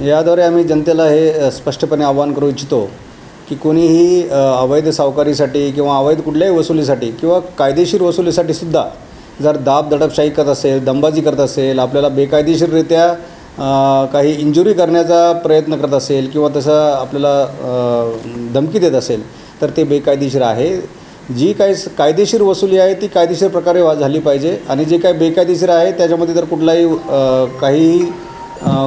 याद्वारे आम्ही जनतेला हे स्पष्टपणे आवाहन करू इच्छितो की कोणीही अवैध सावकारीसाठी किंवा अवैध कुठल्याही वसुलीसाठी किंवा कायदेशीर वसुलीसाठी सुद्धा जर दाब दडपशाही करत असेल, दंबाजी करत असेल, आपल्याला बेकायदेशीररित्या काही इंजुरी करण्याचा प्रयत्न करत असेल किंवा तसं आपल्याला धमकी देत असेल तर ते बेकायदेशीर आहे। जी काही कायदेशीर वसुली आहे ती कायदेशीर प्रकारे झाली पाहिजे आणि जे काही बेकायदेशीर आहे त्याच्यामध्ये तर कुठलाही काही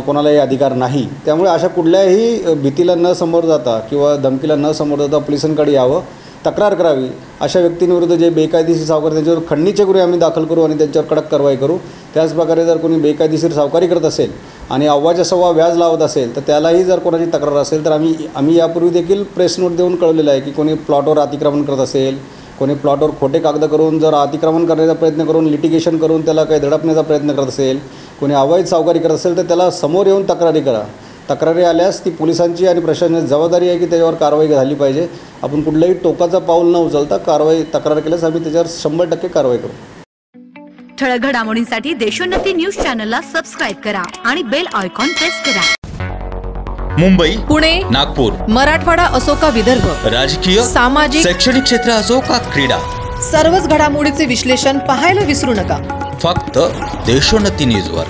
कोणालाही अधिकार नाही। त्यामुळे अशा कुठल्याही भीतीला न समोर जाता किंवा धमकीला न समोर जाता पोलिसांकडे यावं, तक्रार करावी। अशा व्यक्तींविरुद्ध जे बेकायदेशीर सावकारी त्यांच्यावर खंडणीचे गुन्हे आम्ही दाखल करू आणि त्यांच्यावर कडक कारवाई करू। त्याचप्रकारे जर कोणी बेकायदेशीर सावकारी करत असेल आणि अव्वाच्या सव्वा व्याज लावत असेल तर त्यालाही जर कोणाची तक्रार असेल तर आम्ही यापूर्वी देखील प्रेस नोट देऊन कळवलेलं आहे की कोणी प्लॉटवर अतिक्रमण करत असेल, कोणी प्लॉटवर खोटे कागद करून जर अतिक्रमण करण्याचा प्रयत्न करून लिटिगेशन करून त्याला काही धडपण्याचा प्रयत्न करत असेल, कोणी अवैध सावकारी करत असेल तर त्याला समोर येऊन तक्रारी करा। तक्रारी आल्यास ती पोलिसांची आणि प्रशासनाची जबाबदारी आहे की त्याच्यावर कारवाई झाली पाहिजे। आपण कुठलंही टोकाचा पाऊल न उचलता तक्रार केल्यास आम्ही त्याच्यावर 100% कारवाई करू। ठळक घडामोडींसाठी देशोन्नती न्यूज चॅनलला सबस्क्राइब करा आणि बेल आयकॉन प्रेस करा। मुंबई, पुणे, नागपूर, मराठवाडा असो का विदर्भ, राजकीय, सामाजिक, शैक्षणिक क्षेत्र असो का क्रीडा, सर्वच घडामोडीचे विश्लेषण पाहायला विसरू नका। फक्त देशोन्नती न्यूजवर।